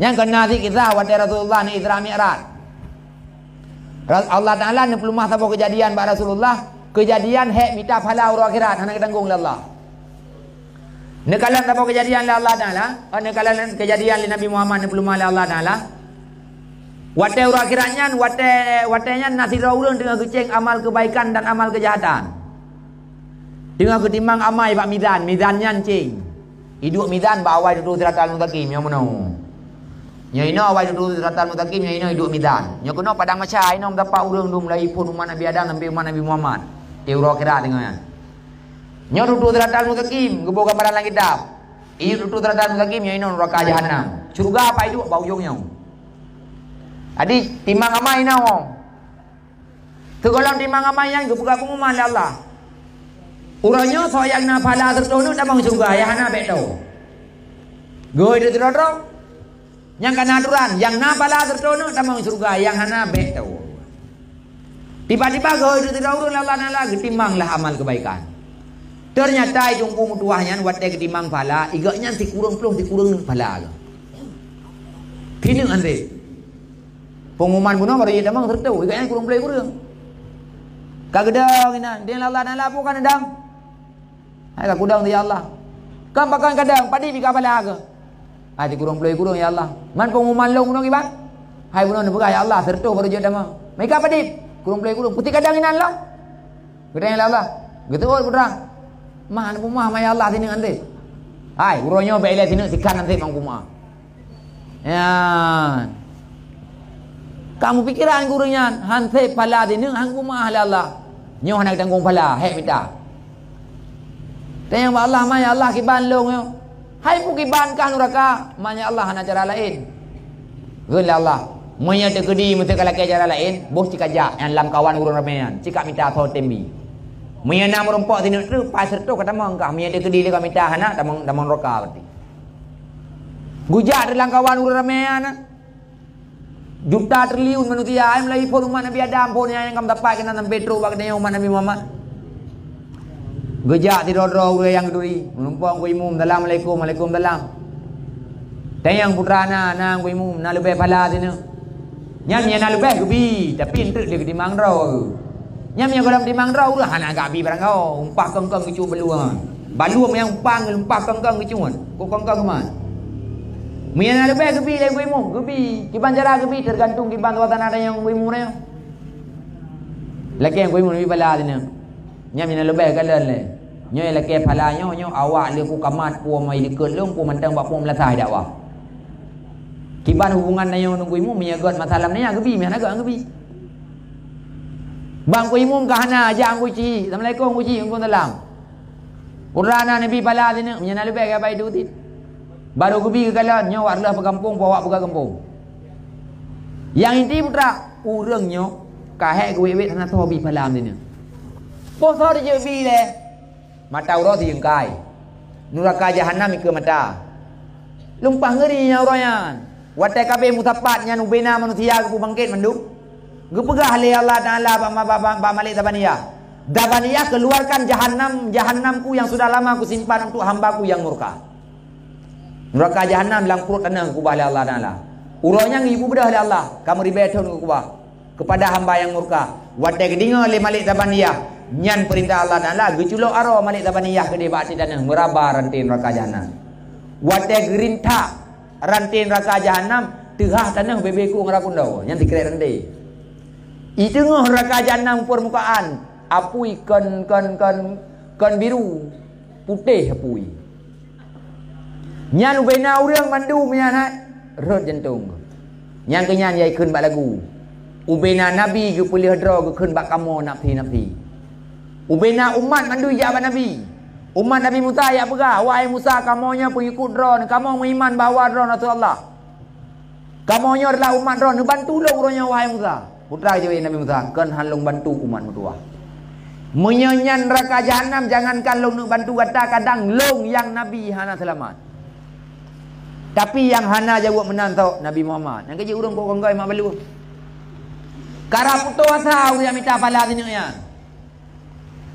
Yang kena si kisah wate Rasulullah ni Isra Mi'raj. Allah Ta'ala ni pelumah sapa kejadian bak Rasulullah, kejadian hek minta pahala urang akhirat hana ketanggung oleh Allah. Ni kalan sapa kejadian oleh Allah Ta'ala, ni kalan kejadian oleh Nabi Muhammad ni pelumah oleh Allah Ta'ala. Wate urang akhiratnya watenya nasira urang dengan kecing amal kebaikan dan amal kejahatan. Dengan ketimbang amai bak mizannya cing. Hidup mizan bak awai duduk siratal mustaqim yang mana? Nya ina awai duduk siratal mustaqim, nya ina hidup mizan. Nya kena padang macam ina dapat urang dum mulai pun umat Nabi Adam sampai umat Nabi Muhammad. Dia urang akhirat tengah. Nya duduk siratal mustaqim, gebo gambaran langit dah. Ia duduk siratal mustaqim, nya ina neraka jahanam. Syurga apa hidup bau ujungnya. Adi timbang amai ina wong. Segala timbang amai yang gebuka pengumuman Allah. Urangnya soyak na pala tertono damang surga ya hana beto. Goy de terotro. Yang kana aturan, yang na pala tertono damang surga yang hana beto. Tiba-tiba goy de terotro Allah Taala getimbanglah amal kebaikan. Ternyata jungku mutuahnya wate getimbang pala, igaknya si kurang pala. Kini ande. Pengumuman bunuh baru dia damang tertu, igaknya kurang. Kagedang ina, dia Allah Taala bukan dang. Hai ka kudang ya Allah. Kam pakan kadang padi bika pala ke. Hai di kurung ya Allah. Man pengumuman long no iban. Hai bunuh buka ya Allah serto baru jadi mah. Meka padi kurung putih kadang inan long. Gedang ya Allah. Gitu putra. Mah pumah ya Allah sini ande. Hai uronyo bele sini sikan nanti mang pumah. Ya. Kamu pikiran gurunya hante pala sini hang pumah Allah. Nyo nak tanggung pala hek minta. Dan yang Allah maya Allah kiban long yo. Hai pu kiban kan neraka, maya Allah hana cara lain. Geul Allah, maya de gedi mesti kala ke cara lain, bos cikajak yang lam kawan urang ramean, cikak minta tho tembi. Maya na merompok tinu tu pas serto kata mong ka maya de gedi le ka minta hana damang neraka berarti. Gujak dalam kawan urang ramean. Juta triliun manusia ai mulai pun umat Nabi Adam pun yang kam dapat kena Petro bak dengan umat Nabi Muhammad. Gejak tidur yang kedui menumpang ku imum dalam Assalamualaikum dalam. Tayang putra nang ku imum na lebih pala sini. Nyam nya na lebih gebi tapi entuk dia di mangrau. Nyam nya dalam di mangrau lah hana gabi barang kau umpah kengkeng kecu beluang. Baluam yang umpang umpah kengkeng kecuan. Ku kengkeng keman. Nya na lebih gebi le ku imum gebi. Kiban cara gebi tergantung kiban tuatan ada yang ku imum ni. Lagi yang ku imum lebih pala sini. Nyam nya lebih kalan le. Nyo leke phala nyo awak le ku kamat pu mai dikeut leung pu mantang bak pu melasai dak wah. Kiban hubungan nayo nunggu imu menyagot masalah ni gebi meh agak gebi. Bang ku imum ka hana ajak ku ci. Assalamualaikum ku ci ngkon dalam. Qur'ana nabi phala sini menyana lebih ke bai dutit. Baru gebi ke kalan nyo wak lah pekampung bawa buka kampung. Yang inti putra urang nyo ka hek ku wewet hana tobi phala sini. Posor je bi le. Mata urang ti jengkai. Neraka jahanam ke mata. Lumpah ngeri nya uroyan. Watai kabeh mutapat nya nubena manusia ku bangkit menduk. Gepegah le Allah Taala ba malik tabaniyah. Dabaniyah keluarkan jahanamku yang sudah lama aku simpan untuk hambaku yang murka. Neraka jahanam lang perut tanah ku bah Allah Taala. Urangnya ibu bedah le Allah. Kamu ribeton ku bah kepada hamba yang murka. Watai gedinga le malik tabaniyah. Nyan perintah Allah Taala geculo aro malik tabaniyah gede bati tanah meraba rantin neraka jahanam. Wate gerinta rantin neraka jahanam tengah tanah bebeku ngarapundau nyan dikira rende. I tengah neraka jahanam permukaan apui kan biru putih apui. Nyan ubena urang mandu nyan rot jantung. Nyan kenyan yai keun bak lagu. Ubena nabi ge pulih dro ge keun bak kamo napi. Ubena umat mandu jabat Nabi. Umat Nabi Musa ya pegah. Wahai Musa, kamunya pengikut drone. Kamu mengiman bahawa drone Rasulullah. Kamunya adalah umat drone. Bantu lah urangnya wahai Musa. Putra je Nabi Musa. Kan halung bantu umat mutua. Menyanyan neraka jahanam. Jangankan long nak bantu kata kadang long yang Nabi hana selamat. Tapi yang hana jawab menantau Nabi Muhammad. Yang kerja urang kau konggai mak balu. Karap putu asa urang minta pala sini ya.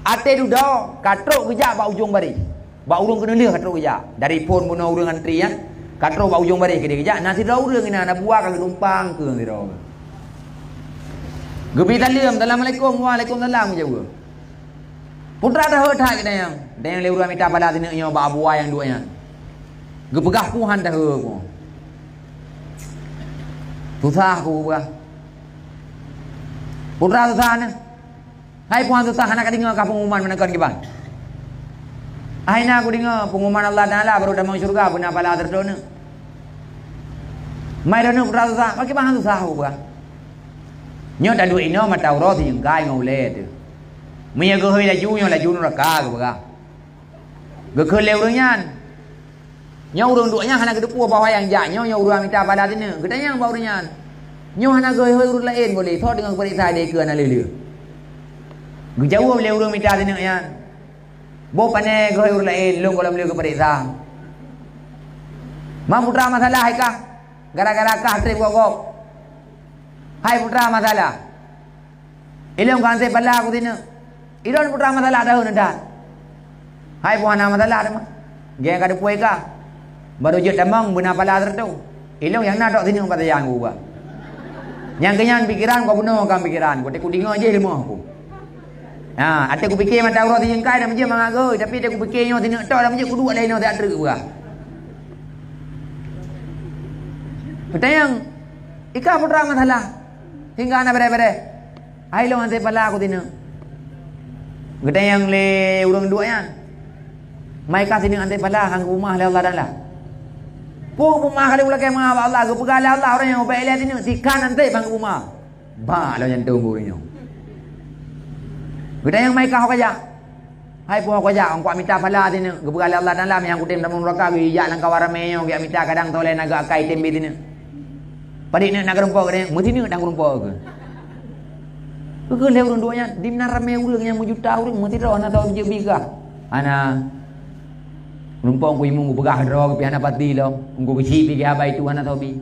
Ate duda katrok gejak bak ujung bari. Bak urung kena leh katrok gejak. Dari pun bunuh urang antri ya. Katro ba ujung balik ke dia kejap. Nasi rau ring ina nak buah ke tumpang ke nasi rau. Gebi talim Assalamualaikum Waalaikumsalam jauh. Putra dah hot kita yang. Dan yang lewat minta pada sini yang ba buah yang duanya. Gepegah puhan dah ko. Susah aku buah. Putra susah ni. Hai puhan susah anak dengar ka pengumuman menekan ke bang. Aina aku dengar pengumuman Allah Taala baru dah masuk syurga pun apa lah terdona. Mai dah nak putra susah, bagi bahan susah aku buah. Nyo dah duit ino mata urut yang gai ngau le tu. Mia go hoi la ju nyo la ju neraka ke buah. Ge ke leurunyan. Nyo urung duanya hana ke depu bawah yang ja nyo urang minta pada sini. Gedanya bau renyan. Nyo hana ge hoi urut lain boleh thot dengan periksa dia ke ana lele. Ge jauh le urang minta sini yan. Bo pane goy ur lain long kolam leu ke periksa. Ma putra masalah hai kah? Gara-gara kah trip gogok. Hai putra masalah. Ilong kan se pala aku dina. Ilon putra masalah dah nda. Hai puana masalah dah mah. Ge ka de puai kah? Baru je tamang bena pala tertu. Ilong yang nak dok sini pada yang gua. Yang kenyan pikiran kau bunuh kan pikiran. Kau teku dengar je lemah aku. Ha, ada aku fikir mata aurat yang kai dah macam mangago, tapi ada aku fikir nyo tino tok dah macam kudu lain no tak ada gua. Petayang ika putra masalah. Hingga ana bere-bere. Ai lo ante pala aku tino. Petayang le urang dua yan. Mai ka sini ante pala hang rumah le Allah dan lah. Pu rumah kali ulah ke ma Allah, go pegala Allah orang yang baik le tino sikan ante bang rumah. Ba lo yang tunggu nyo. Kita yang mai kau kaya. Hai puak kaya ang kuat minta pala sini. Gebegal Allah dalam yang kutim dalam neraka gi ya lang kawarame yo gi minta kadang tole naga kai tembe sini. Padik nak gerumpo ke mesti ni dang gerumpo ke. Ke le urang duanya di minar rame urang yang juta urang mesti ro ana tau je biga. Ana gerumpo ku imu begah ro ke piana pati lo. Ngku kecil pi apa itu ana tau bi.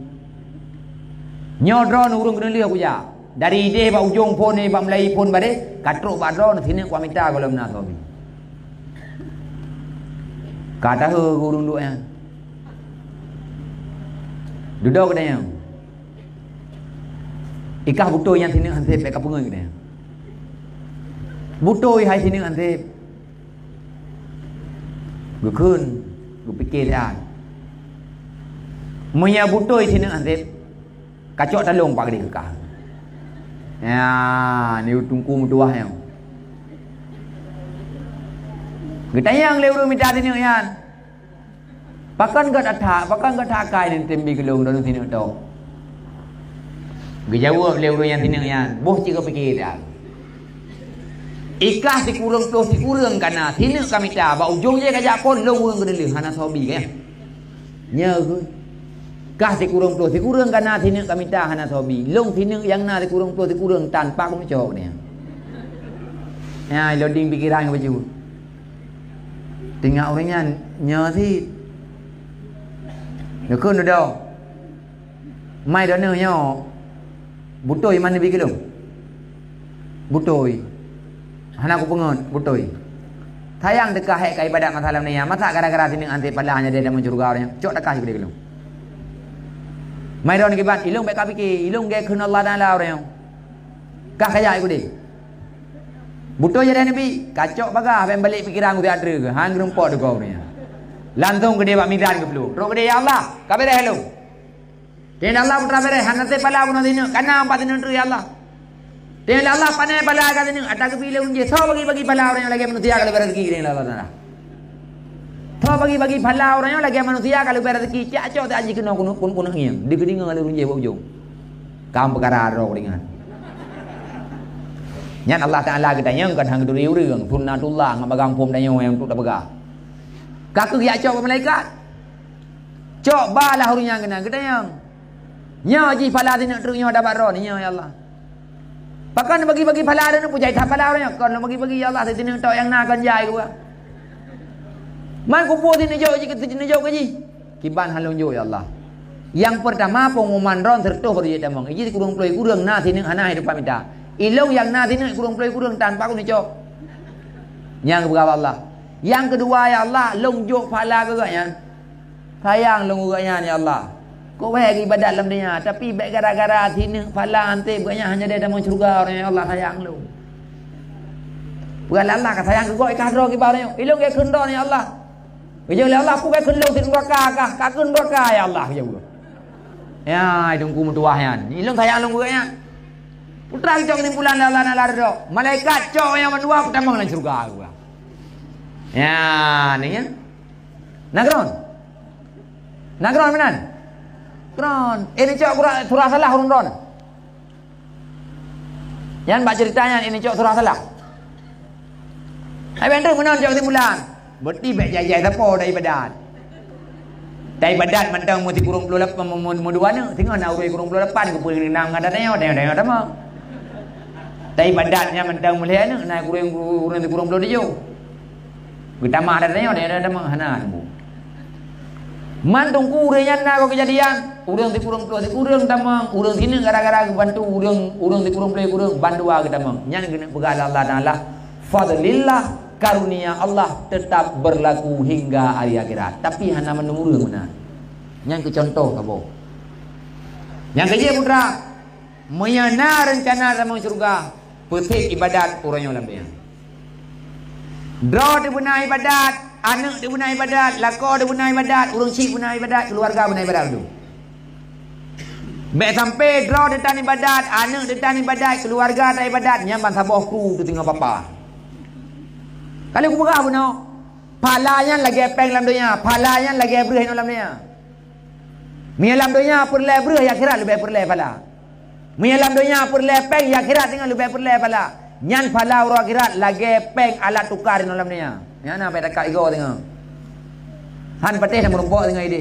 Nyodro urang kena lihat aku ya. Dari ide ba ujung pon ni ba Melayu pon bade katrok ba dron sini ku minta kalau nak sobi. Kata he gurung duanya. Duduk dia. Ikah butoy yang sini ansep ka pungai dia. Butoy hai sini ansep. Gu kun, gu fikir dah. Munya butoy sini ansep. Kacok talung pak dia kekah. Ya, ni tungku mutuah yang. Kita yang lewat minta sini yan. Pakan gat akai ni tembi gelung dalam sini tu. Gejauh lewat yang sini yan. Boh jika fikir dah. Ikah si kurang kana sini kami ta. Ba ujung je kajak pon lewat kedeli hana sobi kan. Nya ke. Kah si kurang kana sini kami ta hana sobi. Long sini yang na si kurang tanpa aku cok ni. Ya, loading pikiran baju. Tengok orangnya nya si. Nak kun dah. Mai dah nya. Butoy mana bi kelong? Butoy. Hana aku pengon butoy. Tayang dekah hek kai ibadat masalah ni ya. Masa gara-gara sini anti palahnya dia dah mencuriga orangnya. Cok dekah ke dia kelong. Mai dah ni kibat ilung baik ka fikir, ilung ge kun Allah Taala orang. Kah kaya aku dia. Butoy jadi nabi, kacok bagah ben balik pikiran aku dia ada ke. Hang rumpot de kau ni. Lantung ke dia bak migran ke perlu. Ro ke dia ya Allah, ka bere hello. Dia Allah putra bere hanate pala guna dina. Kana empat dina ya Allah. Dia Allah panai pala ka dina. Ada ke pilih unje. So bagi pala orang yang lagi manusia kalau rezeki dia Allah Taala. So bagi pala orang yang lagi manusia kalau rezeki cak tak aji kena pun ngiang. Di kedinga kalau unje ujung. Kam perkara ro dengan. Nyat Allah Taala kita yang kan hang duri urang sunnatullah ngamagang pom danyo yang tu tak begah. Kaku ya cok malaikat. Cok balah urunya kena kita yang. Nya ji pala tin nak terunyo dapat ro ni ya Allah. Pakan bagi pala ada nu pujai tak pala orangnya kon bagi ya Allah tin tok yang na kan jai gua. Man kumpul tin jo ji tin jo ke ji. Kiban halung jo ya Allah. Yang pertama pengumuman ron sertu baru je tamang. Ji kurang ploi kurang na tin hana hidup minta. Ilong yang na tin kurang ploi kurang tanpa aku ni cok. Yang berapa Allah. Yang kedua ya Allah longjok pala ke kan. Sayang long urutnya ni Allah. Kau baik ibadat dalam dunia, tapi baik gara-gara hina pala ante bukannya hanya dia dalam syurga orang Allah sayang lu. Bukan Allah ka sayang kau ikadro ki bare. Ilung ke kendo ni Allah. Bejo le Allah aku ke kendo tin neraka ka kun neraka ya Allah ya Allah. Ya idung ku mutuahan. Ilung sayang long urutnya. Putra jong ni bulan Allah na lardo. Malaikat cok yang menua pertama dalam syurga gua. Ya ni ya. Nagron menan. Kron, ini cok surah salah urun ron. Yang baca ceritanya ini cok surah salah. Hai bender menon cok timbulan. Berarti baik jaya siapa dari badan. Dari badan mentang mesti kurung 28 memuduana, tengok nak urui kurung 28 ke puing 6 ngadanya tengok dah mau. Dari badannya mentang mulai nak kurung 27. Kita mah ada tengok mau hana bu. Mantung kurenya na kau kejadian urang ti kurang puluh ti kurang tamang urang sini gara-gara bantu urang ti kurang puluh kurang bantu wa kita mang nyan kena begala Allah taala fadlillah karunia Allah tetap berlaku hingga hari akhirat tapi hana menurun mana nyan ke contoh kabo yang kerja putra menyana rencana sama surga petik ibadat orangnya lambe draw di benar ibadat anak dia guna ibadat, lako dia guna ibadat, urang cik guna ibadat, keluarga guna ibadat tu. Baik sampai draw dia tan ibadat, anak dia tan ibadat, keluarga tak ibadat, nyampan saboh ku tu tinggal papa. Kalau aku berah puno, palanya lagi peng dalam dunia, palanya lagi berah dalam dunia. Mi dalam dunia perle berah ya akhirat lebih perle pala. Mi dalam dunia perle peng ya akhirat tinggal lebih perle pala. Nyan pala urang akhirat lagi peng alat tukar dalam dunia. Yang nak pada kat ego tengok. Han patih dah merumpok tengok ini.